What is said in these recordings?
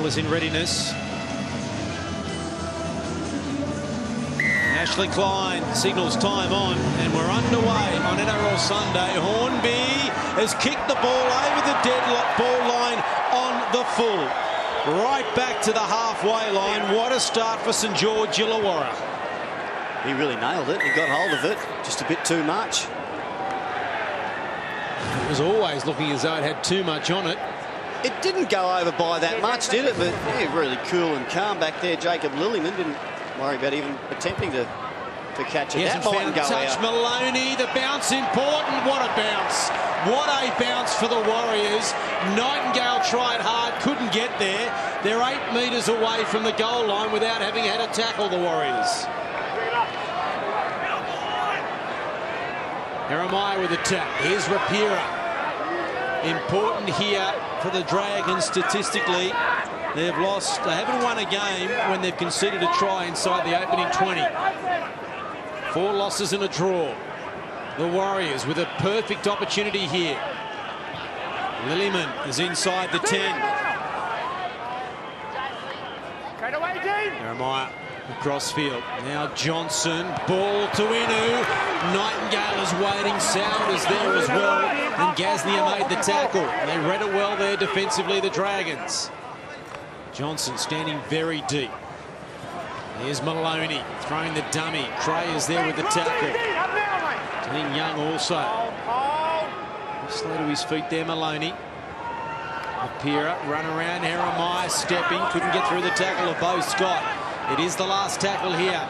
Ball is in readiness. Ashley Klein signals time on, and we're underway on NRL Sunday. Hornby has kicked the ball over the deadlock ball line on the full. Right back to the halfway line. What a start for St George Illawarra. He really nailed it. He got hold of it. Just a bit too much. It was always looking as though it had too much on it. It didn't go over by that much, did it? But yeah, really cool and calm back there. Jacob Lillyman didn't worry about even attempting to catch it. That might go touch out. Maloney, the bounce important. What a bounce. What a bounce for the Warriors. Nightingale tried hard, couldn't get there. They're 8 metres away from the goal line without having had to tackle the Warriors. Jeremiah with a tap. Here's Rapira. Important here for the Dragons statistically. They haven't won a game when they've conceded a try inside the opening 20. 4 losses and a draw. The Warriors with a perfect opportunity here. Lillyman is inside the 10. Jeremiah across field. Now Johnson, ball to Inu. Nightingale is waiting. Sounders there as well. And Gasnier made the tackle. They read it well there defensively, the Dragons. Johnson standing very deep. Here's Maloney throwing the dummy. Cray is there with the tackle. Dean Young also. Slow to his feet there, Maloney. Apira, run around, Jeremiah stepping. Couldn't get through the tackle of Beau Scott. It is the last tackle here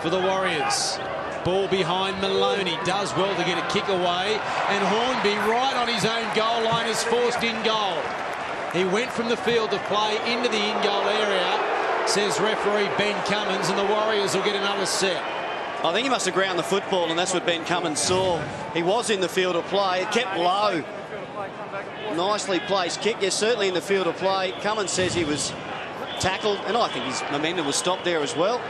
for the Warriors. Ball behind Maloney. Does well to get a kick away. And Hornby, right on his own goal line, is forced in goal. He went from the field of play into the in-goal area, says referee Ben Cummins, and the Warriors will get another set. I think he must have ground the football, and that's what Ben Cummins saw. He was in the field of play. It kept low. Nicely placed kick. Yes, certainly in the field of play. Cummins says he was tackled, and I think his momentum was stopped there as well.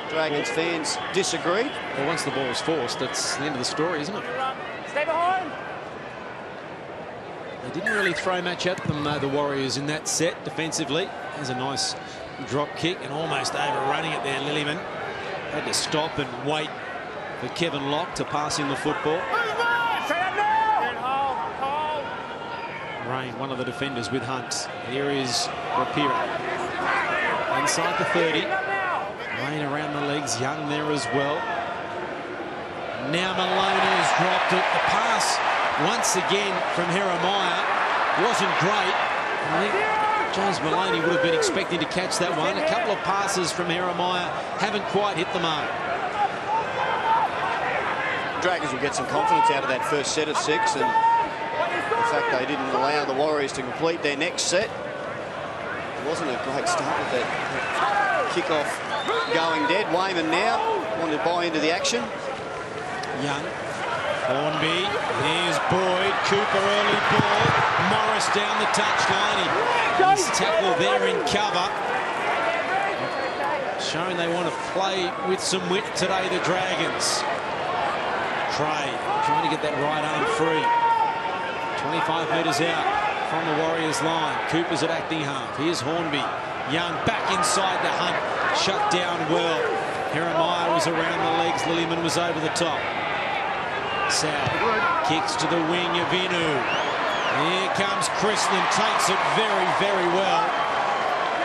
Dragons fans disagreed. Well, once the ball is forced, that's the end of the story, isn't it? Stay behind. They didn't really throw much at them, the Warriors, in that set defensively. There's a nice drop kick and almost overrunning it there, Lillyman. Had to stop and wait for Kevin Locke to pass him the football. Rain, one of the defenders with Hunt. Here is Rapira. Inside the 30. Rain around the legs, Young there as well. Now Maloney has dropped it. The pass once again from Jeremiah wasn't great. I think James Maloney would have been expecting to catch that one. A couple of passes from Jeremiah haven't quite hit the mark. Dragons will get some confidence out of that first set of 6, and the fact they didn't allow the Warriors to complete their next set. It wasn't a great start with that kick-off going dead. Wayman now wanted to buy into the action. Young. Hornby. Here's Boyd. Cooper early ball. Morris down the touchline. He's tackled there in cover. Showing they want to play with some wit today, the Dragons. Trey trying to get that right arm free. 25 metres out from the Warriors line. Cooper's at acting half. Here's Hornby. Young back inside the Hunt. Shut down well. Jeremiah was around the legs. Lillyman was over the top. Sal kicks to the wing of Inu. Here comes Christman. Takes it very, very well.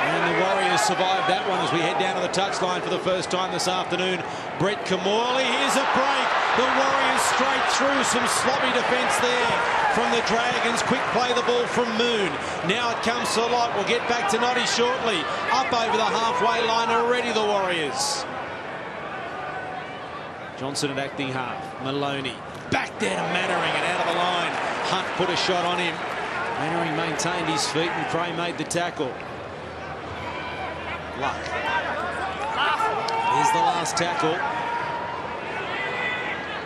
And the Warriors survive that one as we head down to the touchline for the first time this afternoon. Brett Kamali. Here's a break. The Warriors straight through. Some sloppy defence there from the Dragons. Quick play the ball from Moon. Now it comes to Locke. We'll get back to Noddy shortly. Up over the halfway line already, the Warriors. Johnson at acting half. Maloney back there to Mannering and out of the line. Hunt put a shot on him. Mannering maintained his feet and Cray made the tackle. Luck. Here's the last tackle.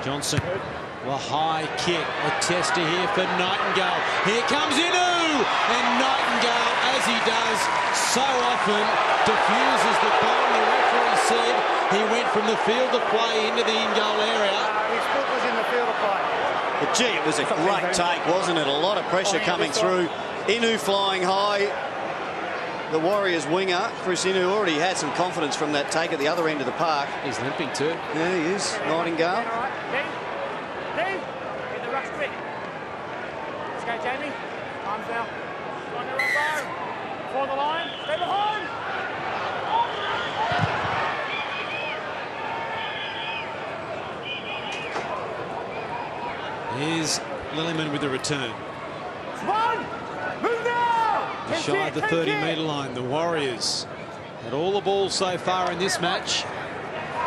Johnson. The high kick. A tester here for Nightingale. Here comes Inu! And Nightingale, as he does so often, diffuses the ball. The referee said he went from the field of play into the in-goal area. His foot was in the field of play. But gee, it was a great take, wasn't it? A lot of pressure coming through. Inu flying high. the Warriors winger, Chris Inu, already had some confidence from that take at the other end of the park. He's limping too. Yeah, he is. Nightingale. All right. Dave. Get the rush quick. Let's go, Jamie. Arms now. On the run, go. For the line. Stay behind. Here's Lilliman with the return. One. Move now. Just shy of the 30-metre line. The Warriors had all the balls so far in this match.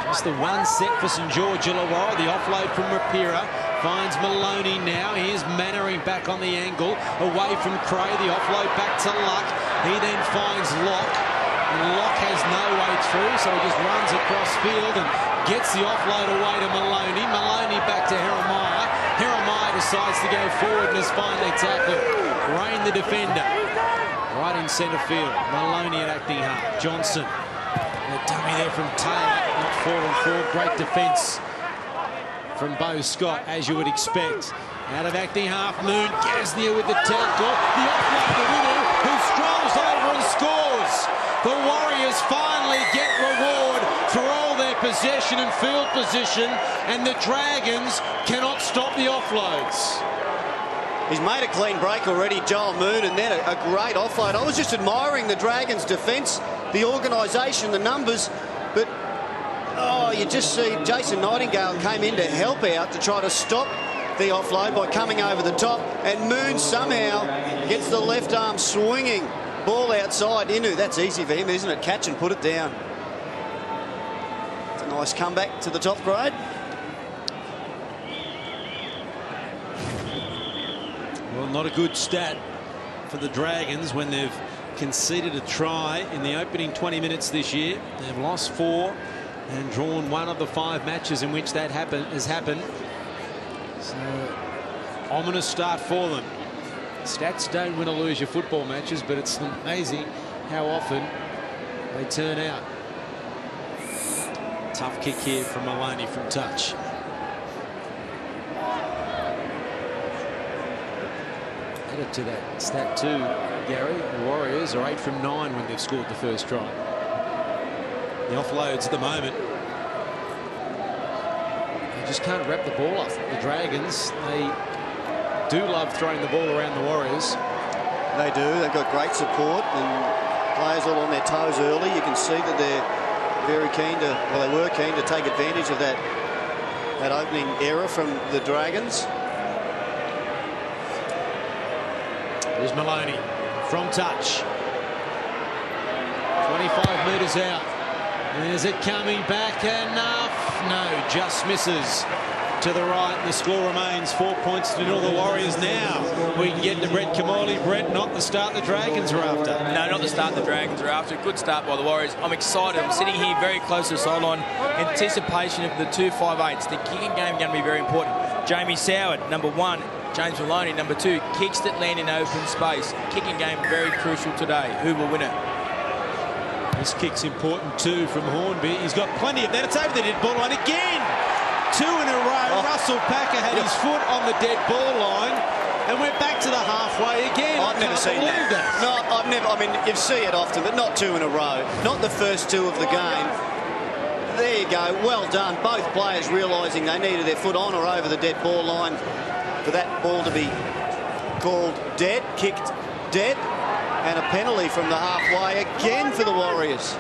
Just the one set for St George Illawarra. The offload from Rapira finds Maloney now. Here's Mannering back on the angle. Away from Cray. The offload back to Luck. He then finds Locke. And Locke has no way through, so he just runs across field and gets the offload away to Maloney. Maloney back to Jeremiah. Jeremiah decides to go forward and is finally tackled. Rain, the defender, right in centre field. Maloney at acting half. Johnson. A dummy there from Taylor. Not 4-on-4. Great defence from Beau Scott, as you would expect. Out of acting half, Moon. Gasnier with the tackle. The offload to Winner, who strolls over and scores. The Warriors finally get reward for all their possession and field position, and the Dragons cannot stop the offloads. He's made a clean break already, Joel Moon, and then a great offload. I was just admiring the Dragons' defence, the organisation, the numbers, but you just see Jason Nightingale came in to help out to try to stop the offload by coming over the top, and Moon somehow gets the left arm swinging. Ball outside. Inu, that's easy for him, isn't it? Catch and put it down. It's a nice comeback to the top grade. Well, not a good stat for the Dragons when they've conceded a try in the opening 20 minutes this year. They've lost 4 and drawn 1 of the 5 matches in which that has happened. So, ominous start for them. Stats don't win or lose your football matches, but it's amazing how often they turn out. Tough kick here from Maloney from touch. Added to that stat too, Gary, the Warriors are 8 from 9 when they've scored the first try. The offloads at the moment, they just can't wrap the ball up. The Dragons, they do love throwing the ball around the Warriors. They do. They've got great support and players all on their toes early. You can see that they're very keen to, well, they were keen to take advantage of that opening error from the Dragons. There's Maloney from touch. 25 metres out. Is it coming back enough? No, just misses to the right, and the score remains 4 points to 0. The Warriors now. We can get to Brett Kamali. Brett, not the start the Dragons are after. No, not the start the Dragons are after. Good start by the Warriors. I'm excited. I'm sitting here very close to the sideline. Anticipation of the 2-5-8s. The kicking game going to be very important. Jamie Soward, number 1. James Maloney, number 2. Kicks that land in open space. Kicking game very crucial today. Who will win it? This kick's important too from Hornby. He's got plenty of that. It's over the dead ball line again. 2 in a row. Russell Packer had his foot on the dead ball line, and we're back to the halfway again. I've never seen that. No, I've never. I mean, you see it often, but not 2 in a row. Not the first 2 of the game. There you go. Well done. Both players realising they needed their foot on or over the dead ball line for that ball to be called dead, kicked dead, and a penalty from the halfway again for the Warriors.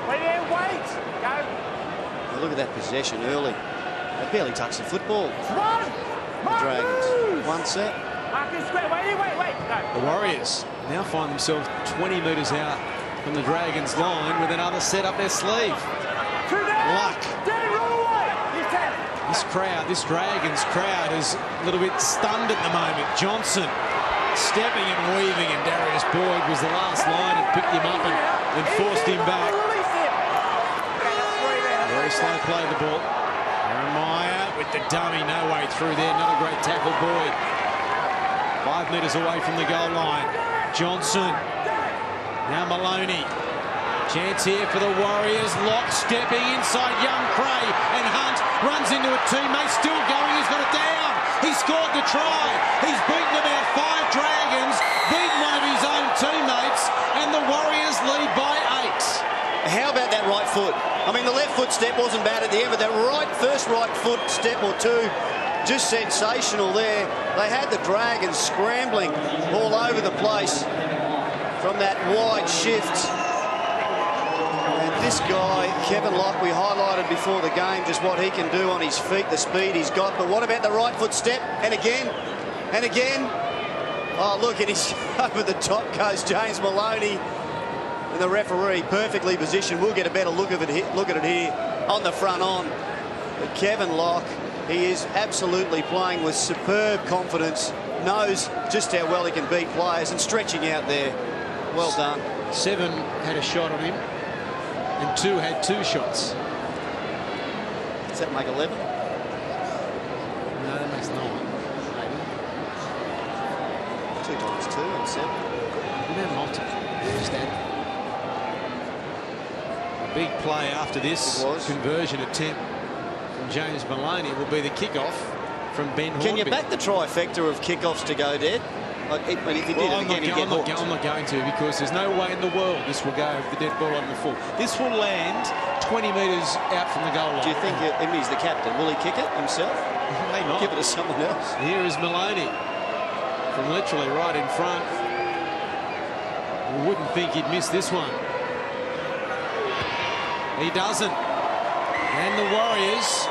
Wait there, wait. Go. Look at that possession early. They barely touched the football. The Dragons. 1 set. Marcus square. Wait. Go. The Warriors now find themselves 20 metres out from the Dragons line with another set up their sleeve. Luck. This crowd, this Dragons crowd, is a little bit stunned at the moment. Johnson stepping and weaving, and Darius Boyd was the last line and picked him up and forced him back. Very slow play the ball. Jeremiah with the dummy, no way through there. Another great tackle, Boyd. 5 metres away from the goal line. Johnson. Now Maloney. Chance here for the Warriors. Locke stepping inside young Cray, and Hunt runs into a teammate. Still going. He's got it down. He scored the try. He's beaten about 5 Dragons. Beaten one of his own teammates. wasn't bad at the end, but that first right foot step or two, just sensational there. They had the Dragons scrambling all over the place from that wide shift. And this guy, Kevin Locke, we highlighted before the game just what he can do on his feet, the speed he's got. But what about the right foot step? And again, and again. Oh, look, and he's over the top goes James Maloney. And the referee perfectly positioned. We'll get a better look at it here on the front on. But Kevin Locke, he is absolutely playing with superb confidence, knows just how well he can beat players and stretching out there. Well done. 7 had a shot on him and 2 had 2 shots. Does that make 11? No, that makes 9. 2 times 2 and 7. Remember multiple. Just add. A big play after this conversion attempt from James Maloney will be the kickoff from Ben Hornby. Can you back the trifecta of kickoffs to go dead? Like, if he did it again, he'd get hooked. I'm not going to, because there's no way in the world this will go with the dead ball on the full. This will land 20 metres out from the goal line. Do you think he's the captain? Will he kick it himself? May not. Give it to someone else. Here is Maloney from literally right in front. You wouldn't think he'd miss this one. He doesn't. And the Warriors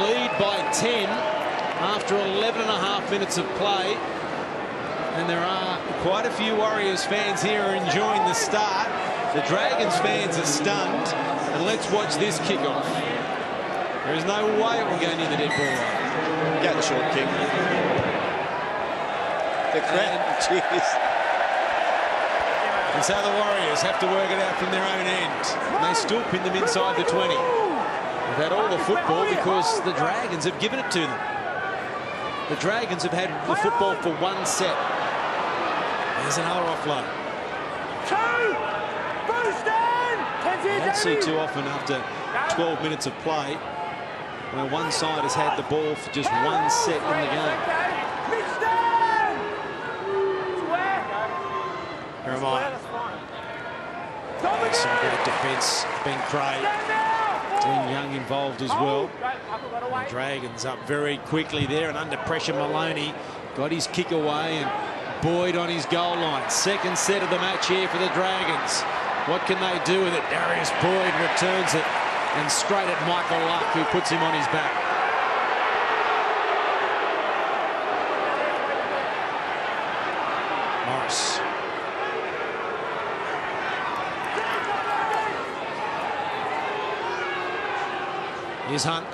lead by 10 after 11.5 minutes of play. And there are quite a few Warriors fans here who are enjoying the start. The Dragons fans are stunned. And let's watch this kickoff. There is no way it will go near the dead ball line. Go the short kick. The crowd cheers. And so the Warriors have to work it out from their own end. And they still pin them inside the 20. They've had all the football because the Dragons have given it to them. The Dragons have had the football for one set. There's another offload. I don't see too often after 12 minutes of play where one side has had the ball for just one set in the game. Jeremiah. Some great defence. Ben Craig. Dean Young involved as well. The Dragons up very quickly there, and under pressure Maloney got his kick away, and Boyd on his goal line. Second set of the match here for the Dragons. What can they do with it? Darius Boyd returns it, and straight at Michael Luck, who puts him on his back. Morris. Here's Hunt.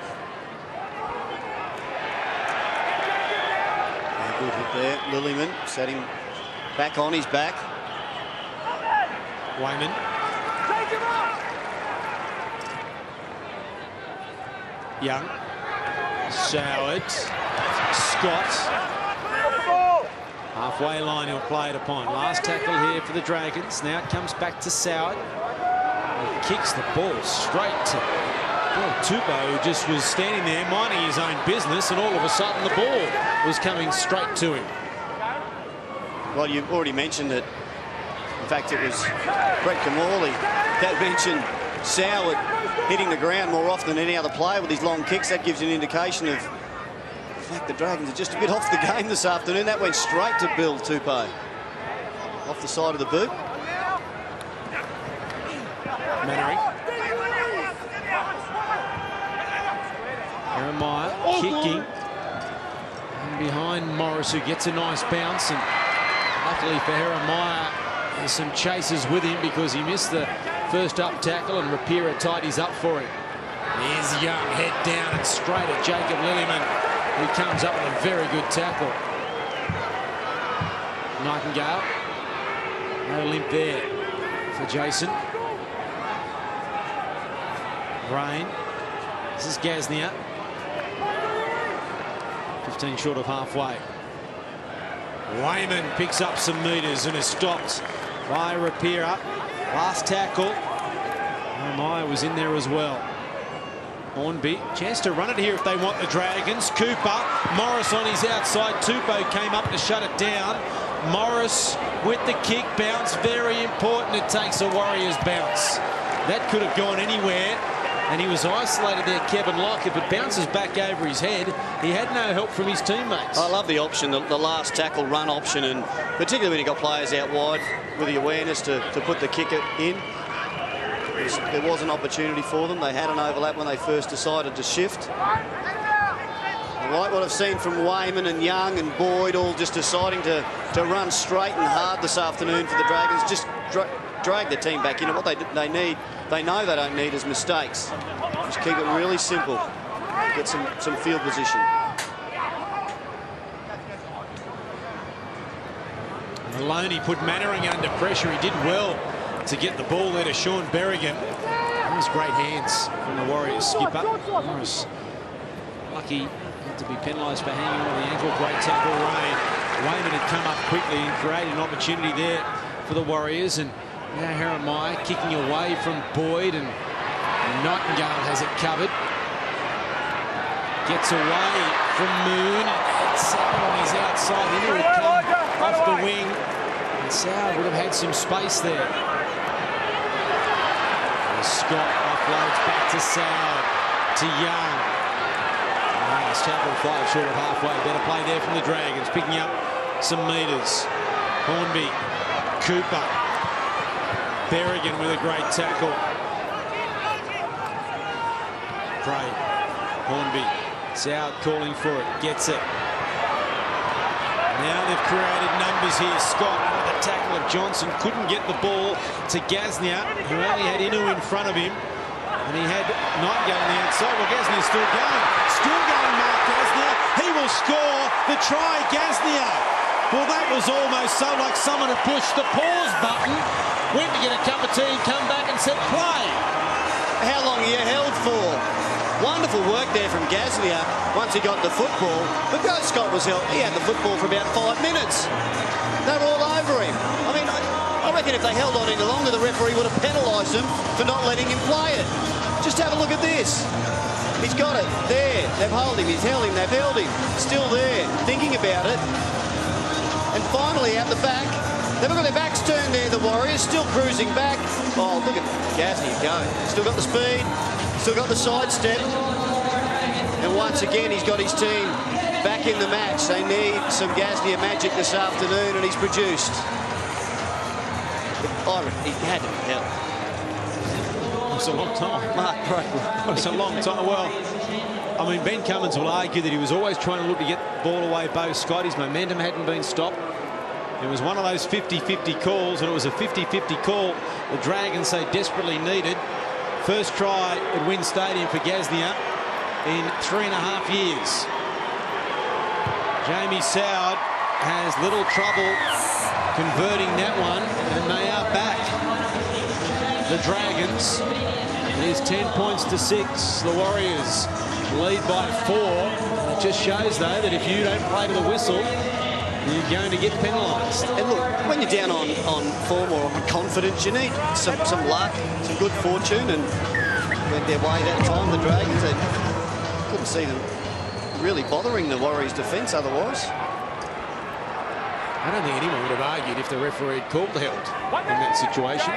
Good hit there. Lillyman set him back on his back. Wayman. Young. Soward. Scott. Halfway line he'll play it upon. Last tackle here for the Dragons. Now it comes back to Soward. He kicks the ball straight to Tupou, who just was standing there minding his own business, and all of a sudden the ball was coming straight to him. Well, you've already mentioned that. In fact, it was Brett Kamali that mentioned Soward hitting the ground more often than any other player with his long kicks. That gives you an indication of the fact the Dragons are just a bit off the game this afternoon. That went straight to Bill Tupou. Off the side of the boot. Mannering. Jeremiah kicking. And behind Morris, who gets a nice bounce. And luckily for Jeremiah, there's some chasers with him because he missed the first up tackle, and Rapira tidies up for him. Here's Young, head down and straight at Jacob Lillyman, who comes up with a very good tackle. Nightingale. No limp there for Jason. Rain. This is Gaznia. 15 short of halfway. Wayman picks up some metres and is stopped by Rapira. Last tackle. Jeremiah was in there as well. Hornby, chance to run it here if they want the Dragons. Cooper, Morris on his outside. Tupou came up to shut it down. Morris with the kick, bounce, very important. It takes a Warriors bounce. That could have gone anywhere. and he was isolated there, Kevin Locke. If it bounces back over his head, he had no help from his teammates. I love the option, the last tackle run option, and particularly when you've got players out wide with the awareness to put the kicker in. There was an opportunity for them. They had an overlap when they first decided to shift. I like what I've seen from Wayman and Young and Boyd, all just deciding to run straight and hard this afternoon for the Dragons. Just drag the team back in. And what they need, they know they don't need, is mistakes. Just keep it really simple. Get some field position. Maloney put Mannering under pressure. He did well to get the ball there to Sean Berrigan. Those great hands from the Warriors skipper. Morris lucky not to be penalised for hanging on the ankle. Great tackle, Rain. Wayman had come up quickly and created an opportunity there for the Warriors. And now Jeremiah kicking away from Boyd, and Nightingale has it covered. Gets away from Moon. Sauer on his outside. Then he would come off the wing. And Sauer would have had some space there. And Scott offloads back to Sauer, to Young. Nice tackle, 5 short of halfway. Better play there from the Dragons, picking up some metres. Hornby, Cooper, Berrigan with a great tackle. Great. Hornby, Sauer calling for it, gets it. Now they've created numbers here. Scott with the tackle of Johnson couldn't get the ball to Gaznia, who only had Inu in front of him. And he had Nightingale on the outside. Well, Gaznia's still going. Still going, Mark Gaznia. He will score the try, Gaznia. Well, that was almost so like someone had pushed the pause button, went to get a cup of tea, come back and said, play. How long are you held for? Wonderful work there from Gaznia once he got the football. But Scott was held. He had the football for about 5 minutes. They were all over him. I mean, I reckon if they held on any longer, the referee would have penalised him for not letting him play it. Just have a look at this. He's got it. There. They've held him. He's held him. They've held him. Still there. Thinking about it. And finally, out the back. They've got their backs turned there, the Warriors. Still cruising back. Oh, look at Gaznia go. Still got the speed. Still got the sidestep. And once again, he's got his team back in the match. They need some Gaznia magic this afternoon, and he's produced. He had to be held. It's a long time. Mark Broke. It's a long time. Well, I mean, Ben Cummins will argue that he was always trying to look to get the ball away both Scott. His momentum hadn't been stopped. It was one of those 50-50 calls, and it was a 50-50 call the Dragons so desperately needed. First try at Wynn Stadium for Gaznia in 3.5 years. Jamie Soward has little trouble converting that one, and they are back. The Dragons. It is 10 points to 6. The Warriors lead by 4. It just shows, though, that if you don't play to the whistle, you're going to get penalised. And look, when you're down on form or on confidence, you need some luck, some good fortune, and went their way that time, the Dragons. They couldn't see them really bothering the Warriors' defence otherwise. I don't think anyone would have argued if the referee had called the held in that situation.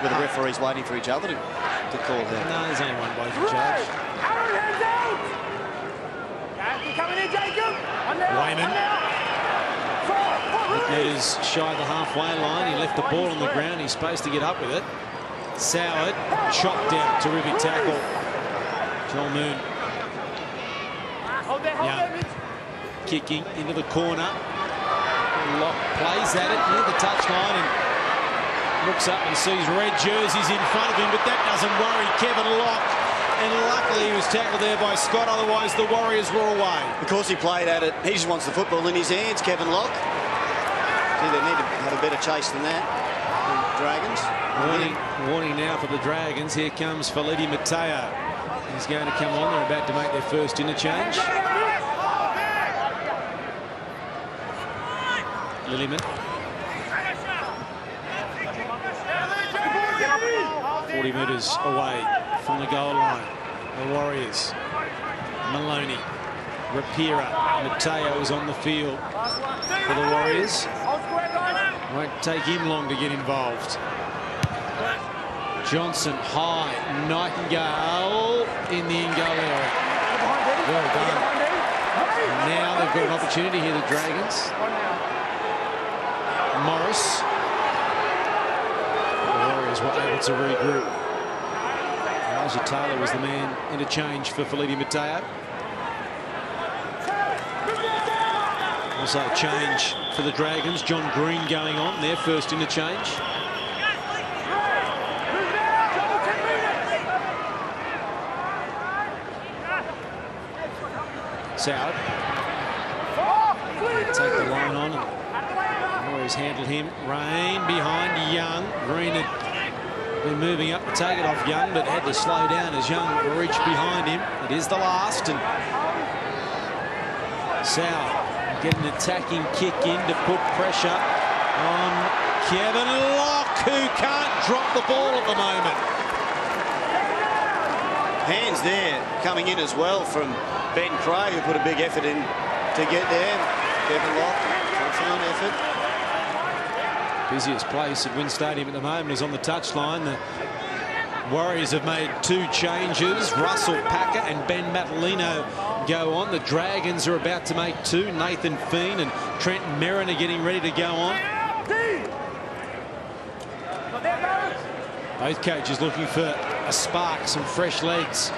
Were the referees waiting for each other to call held? No, there's only one way to judge. Wayman. Metres shy of the halfway line. He left the ball on the ground. He's supposed to get up with it. Soward chopped out. Terrific tackle. Joel Moon. Young. Kicking into the corner. Locke plays at it near the touchline and looks up and sees red jerseys in front of him, but that doesn't worry Kevin Locke. And luckily he was tackled there by Scott, otherwise the Warriors were away. Because he played at it, he just wants the football in his hands, Kevin Locke. Gee, they need to have a better chase than that. The Dragons. Warning now for the Dragons. Here comes Felidi Mateo. He's going to come on. They're about to make their first interchange. Lillyman. 40 metres away from the goal line. The Warriors. Maloney, Rapira, Mateo is on the field for the Warriors. Won't take him long to get involved. Johnson high, Nightingale in the in-goal area. Well done. And now they've got an opportunity here, the Dragons. Morris. The Warriors were able to regroup. Elijah Taylor was the man interchange for Feleti Mateo. Also a change for the Dragons. John Green going on, their first interchange. Soward. Take the line on. Warriors handled him. Rain behind Young. Green had been moving up to take it off Young, but had to slow down as Young reached behind him. It is the last. And Soward get an attacking kick in to put pressure on Kevin Locke, who can't drop the ball at the moment. Hands there coming in as well from Ben Craig, who put a big effort in to get there. Kevin Locke, confident effort. Busiest place at Wynn Stadium at the moment is on the touchline. The Warriors have made 2 changes. Russell Packer and Ben Matalino go on. The Dragons are about to make 2. Nathan Feen and Trent Merrin are getting ready to go on. Both coaches looking for a spark, some fresh legs.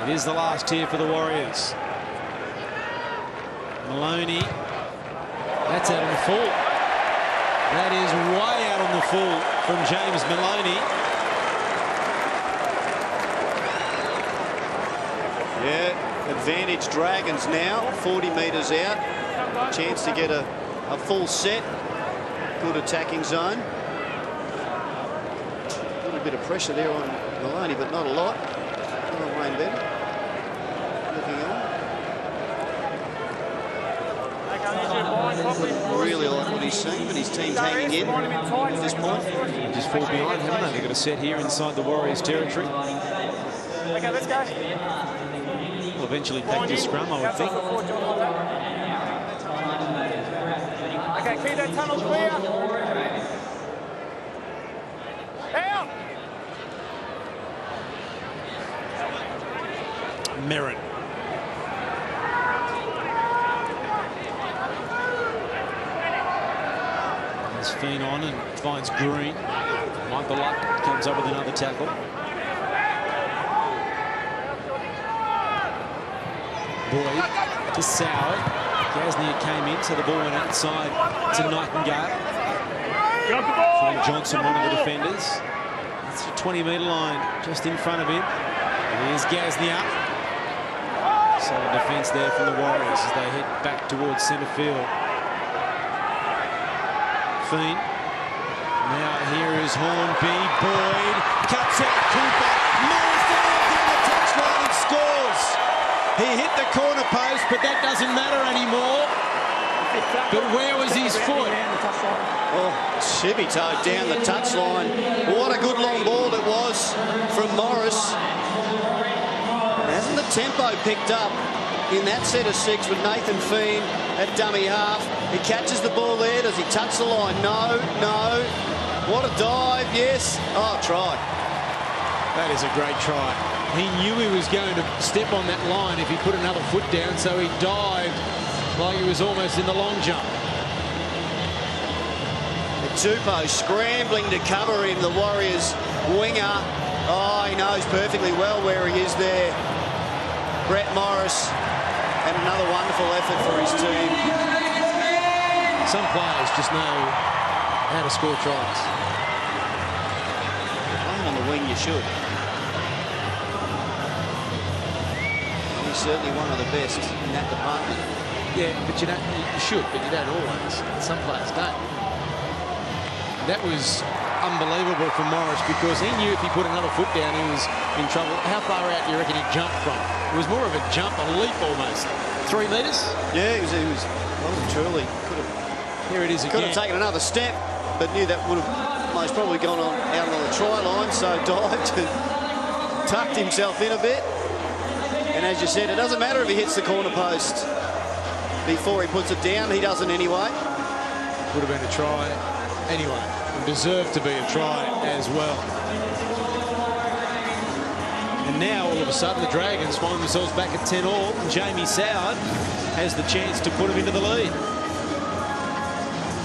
It is the last here for the Warriors. Maloney. That's out on the full. That is way out on the full from James Maloney. Yeah, advantage Dragons now, 40 metres out. Chance to get a full set. Good attacking zone. A little bit of pressure there on Maloney, but not a lot. Oh, Wayne Bennett looking on. Really like what he's seen, but his team's hanging in at this point. They just fall behind, haven't they? They've got a set here inside the Warriors' territory. Okay, let's go. Will eventually take the scrum, I would think. Okay, keep that tunnel clear. Out. Merrin. Has Feen on and finds Green. Michael Luck comes up with another tackle. Boyd to Soward. Gasnier came in, so the ball went outside to Nightingale. From Johnson, one of the defenders. It's the 20-metre line just in front of him. And here's Gasnier. Solid defence there from the Warriors as they head back towards centre field. Feen. Now here is Hornby. Boyd cuts out Cooper. Morris down the touchline and scores. He hit the corner post, but that doesn't matter anymore. But where was his foot? Oh, Shibito down the touchline. What a good long ball it was from Morris. Hasn't the tempo picked up in that set of 6 with Nathan Feen at dummy half? He catches the ball there. Does he touch the line? No, no. What a dive, yes. Oh, try. That is a great try. He knew he was going to step on that line if he put another foot down, so he dived like he was almost in the long jump. Tupou scrambling to cover him, the Warriors winger. Oh, he knows perfectly well where he is there. Brett Morris, and another wonderful effort for his team. Some players just know how to score tries. Playing on the wing, you should. He's certainly one of the best in that department. Yeah, but you should, but you don't always. Some players don't. That was unbelievable from Morris because he knew if he put another foot down, he was in trouble. How far out do you reckon he jumped from? It was more of a jump, a leap almost. 3 metres? Yeah, he was well and truly. Here it is again. Could have taken another step, but knew that would have most probably gone on out on the try line, so dived and tucked himself in a bit. And as you said, it doesn't matter if he hits the corner post before he puts it down. He doesn't anyway. Would have been a try anyway. And deserved to be a try as well. And now, all of a sudden, the Dragons find themselves back at 10-all. And Jamie Soward has the chance to put him into the lead.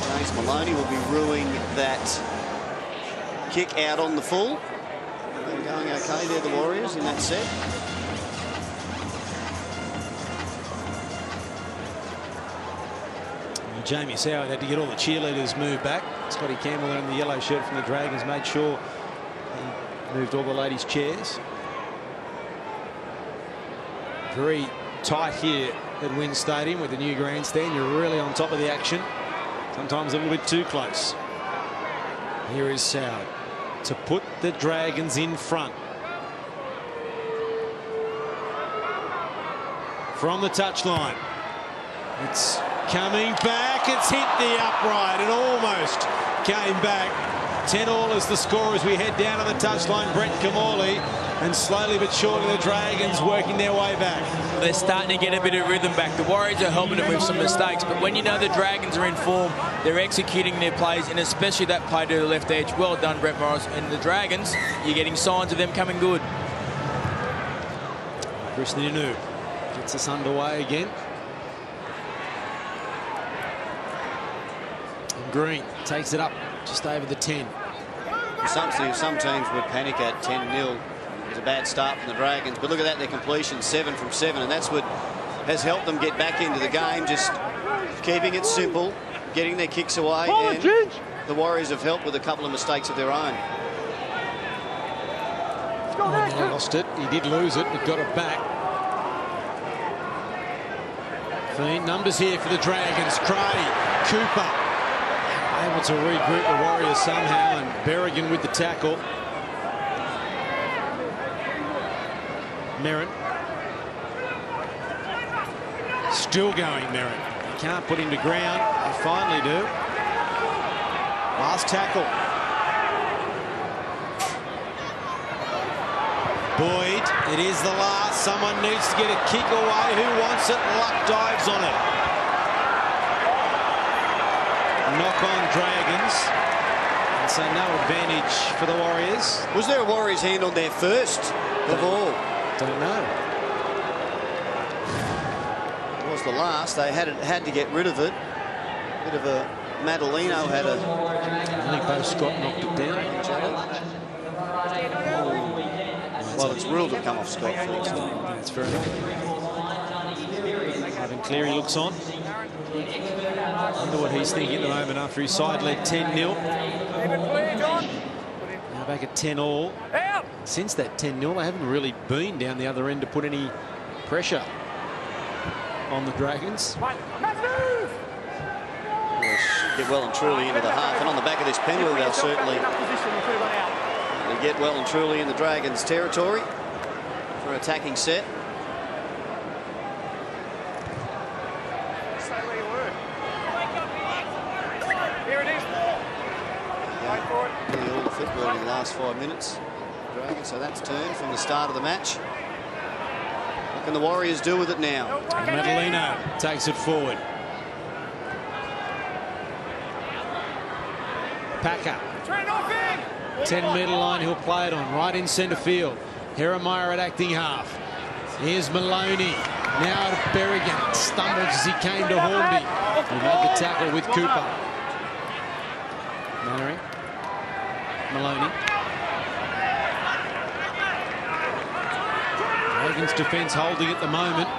James Maloney will be ruining that kick out on the full. They're going okay there, the Warriors, in that set. Jamie Soward had to get all the cheerleaders moved back. Scotty Campbell in the yellow shirt from the Dragons made sure he moved all the ladies' chairs. Very tight here at Wynn Stadium with the new grandstand. You're really on top of the action. Sometimes a little bit too close. Here is Soward to put the Dragons in front. From the touchline. It's coming back. It's hit the upright. It almost came back. 10-all is the score as we head down on the touchline. Brett Kamali, and slowly but surely the Dragons working their way back. They're starting to get a bit of rhythm back. The Warriors are helping them with some mistakes, but when you know the Dragons are in form, they're executing their plays, and especially that play to the left edge. Well done, Brett Morris. And the Dragons, you're getting signs of them coming good. Chris Ninu gets us underway again. And Green takes it up just over the 10. Some teams would panic at 10-0. It was a bad start from the Dragons, but look at that, their completion, 7 from 7, and that's what has helped them get back into the game, just keeping it simple, getting their kicks away, and the Warriors have helped with a couple of mistakes of their own. He lost it. He did lose it, but got it back. Clean numbers here for the Dragons. Cray, Cooper, able to regroup the Warriors somehow, and Berrigan with the tackle. Merrin. Still going, Merrin. Can't put him to ground. They finally do. Last tackle. Boyd, it is the last. Someone needs to get a kick away. Who wants it? Luck dives on it. Knock on Dragons. And so no advantage for the Warriors. Was there a Warriors hand on there first? The ball? Don't know. It was the last. They had to get rid of it. Bit of a Madalino had a... I think Bo Scott knocked it down. Well, it's ruled to come off Scott first. That's fair enough. Ivan Cleary looks on. Wonder what he's thinking at the moment after his side led 10-0. Now back at 10-all. Since that 10-0, they haven't really been down the other end to put any pressure on the Dragons. Get well and truly into the half, and on the back of this penalty, they'll certainly get well and truly in the Dragons' territory for an attacking set. Really all the football in the last 5 minutes. Dragons, so that's turned from the start of the match. What can the Warriors do with it now? Madalino takes it forward. Packer. 10-metre line, he'll play it on. Right in centre field. Heremiah at acting half. Here's Maloney. Now to Berrigan. Stumbles as he came to Hornby. He made the tackle with Cooper. Mannering. Maloney. Dragons defence holding at the moment.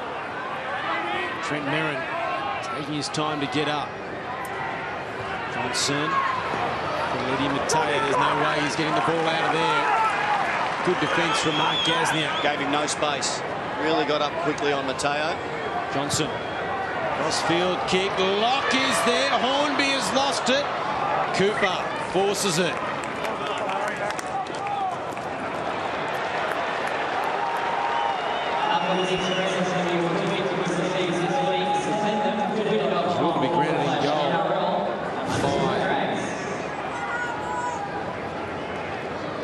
Trent Merrin taking his time to get up. Johnson. Lydia Mateo, there's no way he's getting the ball out of there. Good defence from Mark Gasnier. Gave him no space. Really got up quickly on Mateo. Johnson. Crossfield kick. Lock is there. Hornby has lost it. Cooper forces it. Will to be grounded in goal. 5.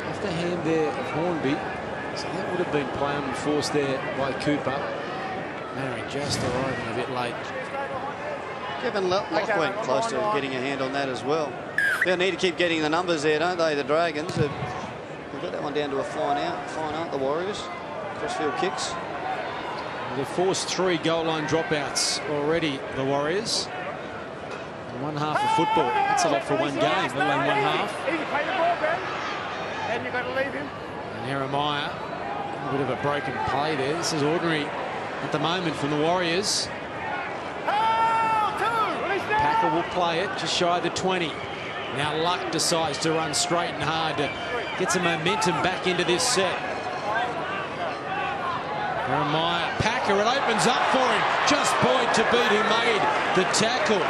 Off the hand there of Hornby. So that would have been play on force there by Cooper. Mannering just arriving a bit late. Kevin Lock went close to getting a hand on that as well. They'll need to keep getting the numbers there, don't they, the Dragons? They've got that one down to a fine out, the Warriors. Crossfield kicks. They've forced 3 goal line dropouts already, the Warriors. And 1 half of football. That's a lot for one game, let alone 1 half. Then you've got to leave him. And Jeremiah, a bit of a broken play there. This is ordinary at the moment from the Warriors. Packer will play it just shy of the 20. Now Luck decides to run straight and hard to get some momentum back into this set. Jeremiah, Packer, it opens up for him. Just Boyd to beat who made the tackle.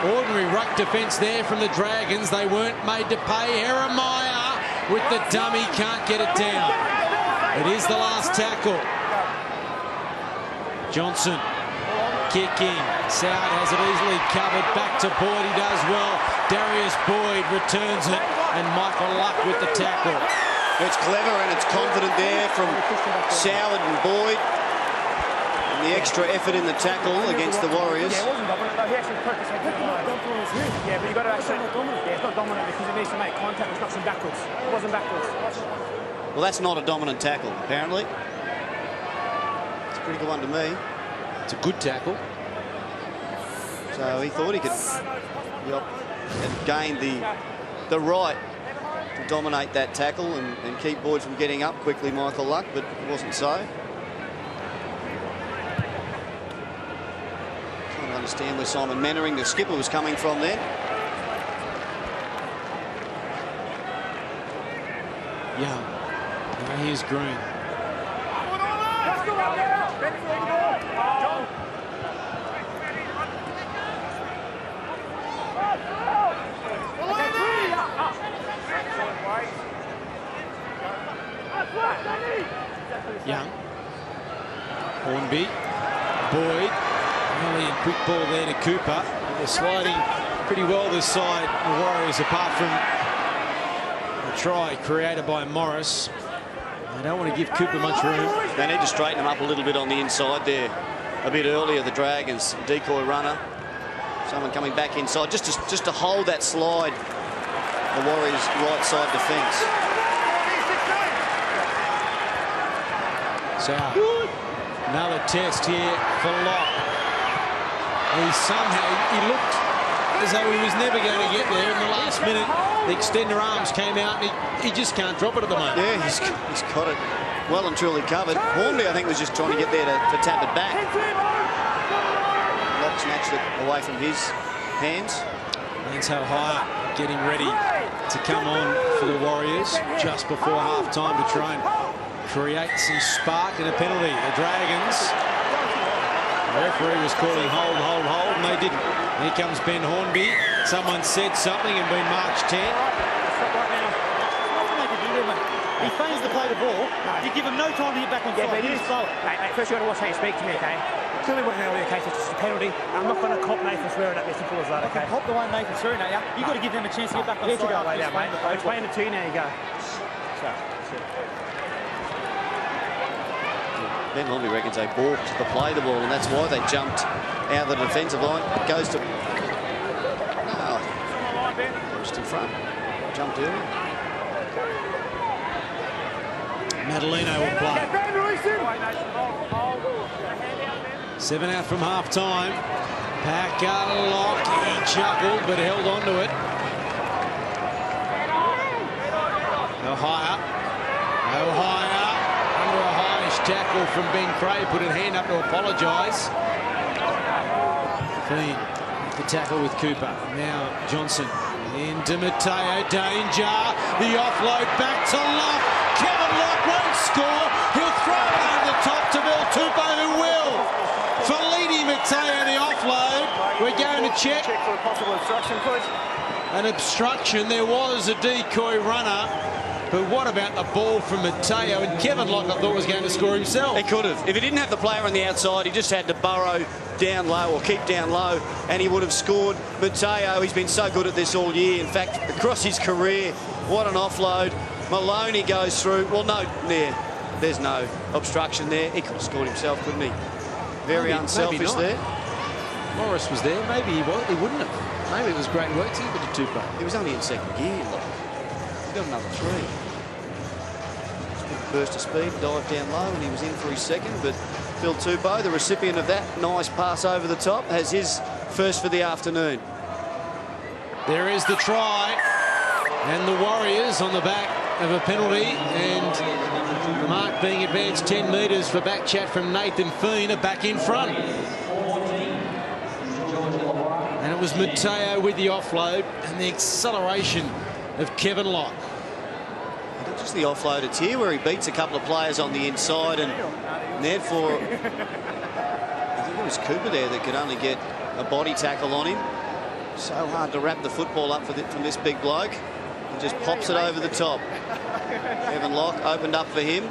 Ordinary ruck defence there from the Dragons. They weren't made to pay. Jeremiah with the dummy, can't get it down. It is the last tackle. Johnson kicking. Soward has it easily covered. Back to Boyd, he does well. Darius Boyd returns it, and Michael Luck with the tackle. It's clever and it's confident there from Soward and Boyd. And the extra effort in the tackle against the Warriors. Yeah, it wasn't dominant though. He actually purposely yeah, but you've got to actually... Yeah, it's not dominant because it needs to make contact. It's not backwards. It wasn't backwards. Well, that's not a dominant tackle, apparently. It's a pretty good one to me. It's a good tackle. So he thought he could gain the right to dominate that tackle and keep Boyd from getting up quickly, Michael Luck, but it wasn't so. Trying to understand where Simon Mannering, the skipper, was coming from then. Yeah. Now here's Green. Young. Hornby. Boyd. Really a quick ball there to Cooper. They're sliding pretty well this side, the Warriors, apart from a try created by Morris. They don't want to give Cooper much room. They need to straighten him up a little bit on the inside there. A bit earlier, the Dragons. Decoy runner. Someone coming back inside just to hold that slide. The Warriors' right side defence. So another test here for Locke. He looked as though he was never going to get there. In the last minute, the extender arms came out, and he just can't drop it at the moment. Yeah, he's got it well and truly covered. Hornby, I think, was just trying to get there to tap it back. Locke snatched it away from his hands. Lance O'Hire getting ready to come on for the Warriors just before half-time to try and create some spark and a penalty. The Dragons, the referee was calling hold, and they didn't. Here comes Ben Hornby. Someone said something and been marched 10. He feigns to play the ball. You give him no time to get back on side. But it is slow. Mate, first you've got to watch how you speak to me, okay? Clearly wasn't an earlier case, it's just a penalty. I'm not going to cop Nathan swearing at me, simple as that, okay? Cop the one Nathan swearing at you. You've got to give them a chance to get back on Here side. you go, lay down, mate. I'll explain it to you, now you go. Ben Hornby reckons they balked the play the ball, and that's why they jumped out of the defensive line. Goes to... Oh, just in front. Jumped early. Madaleno will play. 7 out from half-time. Packer, Locke, he chuckled but held on to it. O'Hire under a highish tackle from Ben Cray, put a hand up to apologise. Clean the tackle with Cooper. Now Johnson into Mateo, danger. The offload back to Locke. Kevin Locke won't score. He'll throw it over the top to Bill Tupou, who will. Feliti Mateo, the offload. We're going to check. Check for a possible obstruction, please. An obstruction. There was a decoy runner. But what about the ball from Mateo? And Kevin Locke, I thought, was going to score himself. He could have. If he didn't have the player on the outside, he just had to burrow down low or keep down low, and he would have scored. Mateo, he's been so good at this all year. In fact, across his career, what an offload. Maloney goes through. Well, no, yeah. there's no obstruction there. He could have scored himself, couldn't he? Very unselfish there. Morris was there. Maybe he wouldn't have. Maybe it was great work to give it to Tupou. He was only in second gear. Look. He got another 3. Burst of speed, dived down low, and he was in for his second. But Phil Tupou, the recipient of that nice pass over the top, has his first for the afternoon. There is the try, and the Warriors on the back of a penalty, and the mark being advanced 10 metres for back chat from Nathan Feen, are back in front. And it was Mateo with the offload and the acceleration of Kevin Locke. Not just the offload, it's here where he beats a couple of players on the inside, and therefore I think it was Cooper there that could only get a body tackle on him. So hard to wrap the football up from this big bloke. He just pops it over the top. Kevin Locke opened up for him.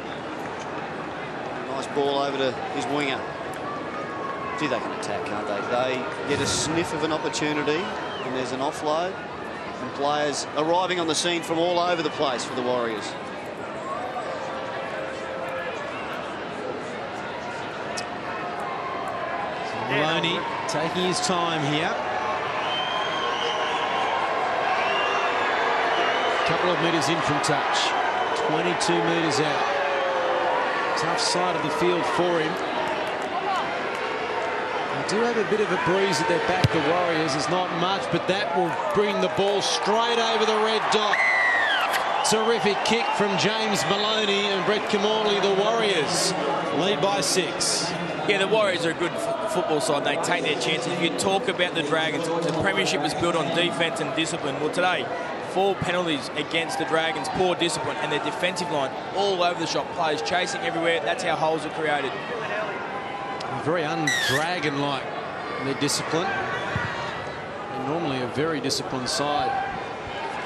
Nice ball over to his winger. Gee, they can attack, can't they? They get a sniff of an opportunity, and there's an offload, and players arriving on the scene from all over the place for the Warriors. Maloney taking his time here. Couple of metres in from touch. 22 metres out. Tough side of the field for him. They do have a bit of a breeze at their back, the Warriors. It's not much, but that will bring the ball straight over the red dot. Terrific kick from James Maloney, and Brett Kamali, the Warriors lead by 6. Yeah, the Warriors are a good football side. They take their chances. If you talk about the Dragons, the premiership was built on defence and discipline. Well, today, 4 penalties against the Dragons, poor discipline, and their defensive line all over the shop. Players chasing everywhere. That's how holes are created. Very un-Dragon-like in their discipline. They're normally a very disciplined side,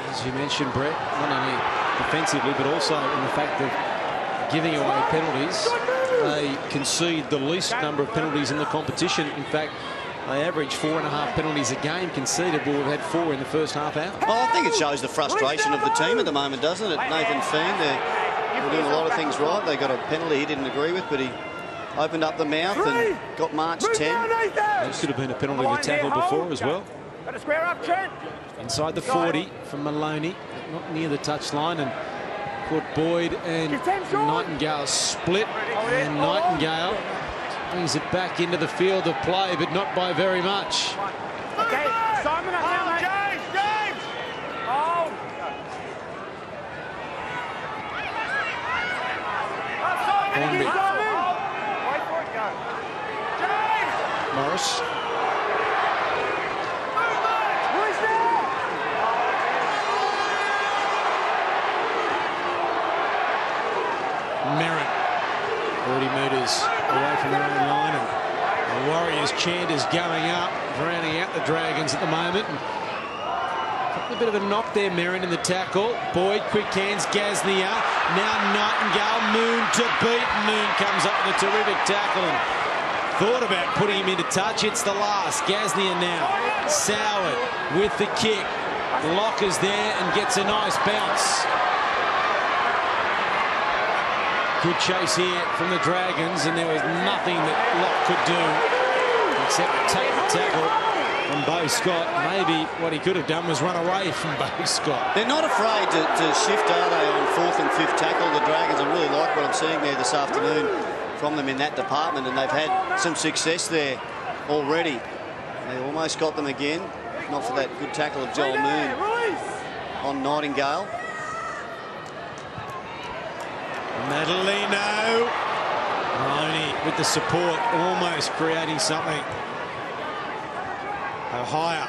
as you mentioned, Brett, not only defensively but also in the fact of giving away penalties. They concede the least number of penalties in the competition. In fact, they average 4.5 penalties a game conceded. We've had 4 in the first half hour. Well, I think it shows the frustration of the team at the moment, doesn't it? Nathan Feen, they're doing a lot of things right. They got a penalty he didn't agree with, but he opened up the mouth and got marched 10. This could have been a penalty to tackle before as well. Square up, Trent. Inside the 40 from Maloney, not near the touchline, and caught Boyd and Nightingale split, and Nightingale brings it back into the field of play, but not by very much. Okay, Simon, James! Oh! Hornby. Wait for it, go. James! Morris. Merritt, 30 metres away from their own line, and the Warriors chant is going up, drowning out the Dragons at the moment. And a bit of a knock there, Merritt in the tackle. Boyd, quick hands, Gaznia. Now Nightingale, Moon to beat. Moon comes up with a terrific tackle and thought about putting him into touch. It's the last. Gaznia now. Soward with the kick. Locke is there and gets a nice bounce. Good chase here from the Dragons, and there was nothing that Locke could do except take the tackle from Beau Scott. Maybe what he could have done was run away from Beau Scott. They're not afraid to shift, are they, on 4th and 5th tackle, the Dragons. I really like what I'm seeing there this afternoon from them in that department, and they've had some success there already. They almost got them again, not for that good tackle of Joel Moon on Nightingale. Madalino. Maloney with the support, almost creating something. Ohio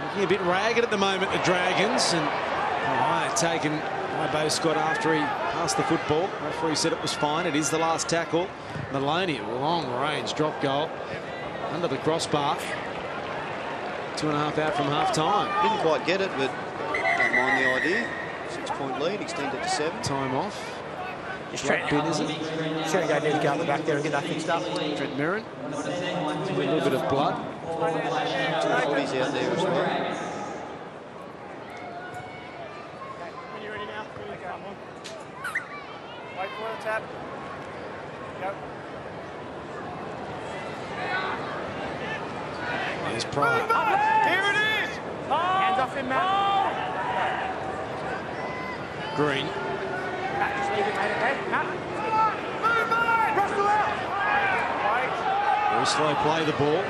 looking a bit ragged at the moment, the Dragons, and Ohio taken by Beau Scott after he passed the football. Referee said it was fine. It is the last tackle. Maloney, long range drop goal under the crossbar. 2.5 out from half time. Didn't quite get it, but don't mind the idea. 6-point lead, extended to 7. Time off. Just Right bin, is it? He's going to go need to go at the back there and get that fixed up. Trent Merritt. A little bit of blood. 2 footies out there as well. When you're ready now, Wait for the tap. Go. There's Pryor. Here it is. Hands off him, Matt. Green. Matt, just leave it, mate, okay? Matt. Move, mate! Russell out! Wait. Very slow play the ball.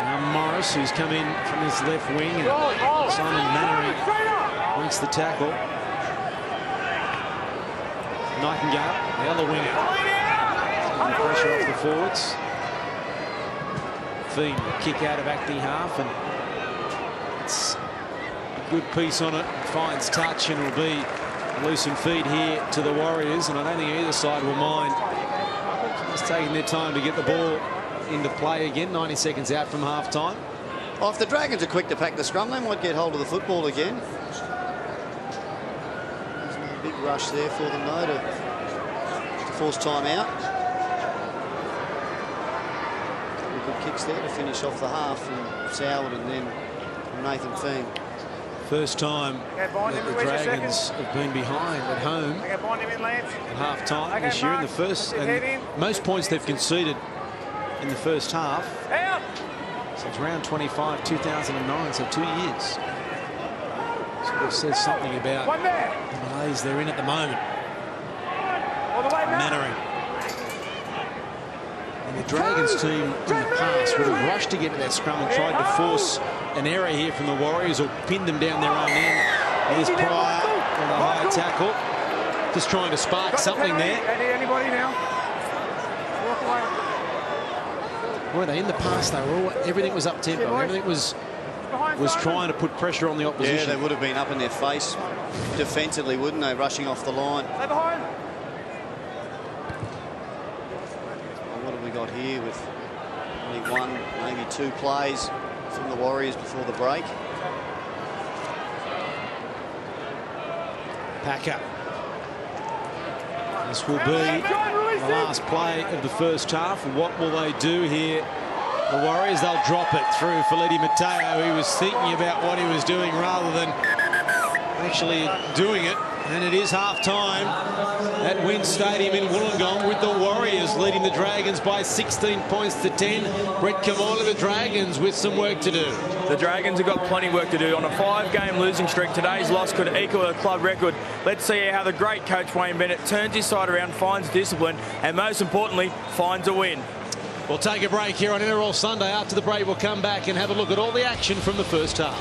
Now Morris, who's come in from his left wing, and Simon Mannering makes the tackle. Nightingale, the other winger. Taking pressure off the forwards. Fiend kick out of acting half, and it's a good piece on it. Finds touch, and will be loose and feed here to the Warriors, and I don't think either side will mind just taking their time to get the ball into play again. 90 seconds out from half time. Well, if the Dragons are quick to pack the scrum, they might get hold of the football again. There's a big rush there for them, though, to force time out. Couple of good kicks there to finish off the half from Soward and then from Nathan Fiend. First time that the Dragons have been behind at home at half time this year in the first, and most points they've conceded in the first half. So it's round 25, 2009, so 2 years. So it says something about the malaise they're in at the moment. Mannering. And the Dragons team in the past would have rushed to get to that scrum and tried to force an error here from the Warriors or pinned them down their own end. There's Pryor with a high tackle. Just trying to spark something there. Anybody now? Walk away. Were they in the past? They were all, everything was up tempo. Everything was trying to put pressure on the opposition. Yeah, they would have been up in their face defensively, wouldn't they? Rushing off the line. Stay behind. What have we got here with only one, maybe two plays from the Warriors before the break? Packer. This will be the last play of the first half. What will they do here? The Warriors, they'll drop it through Felipe Mateo. He was thinking about what he was doing rather than actually doing it. And it is half-time at Wynn Stadium in Wollongong, with the Warriors leading the Dragons by 16 points to 10. Brett Kamola, the Dragons with some work to do. The Dragons have got plenty of work to do. On a 5-game losing streak, today's loss could equal a club record. Let's see how the great coach Wayne Bennett turns his side around, finds discipline, and most importantly, finds a win. We'll take a break here on NRL Sunday. After the break, we'll come back and have a look at all the action from the first half.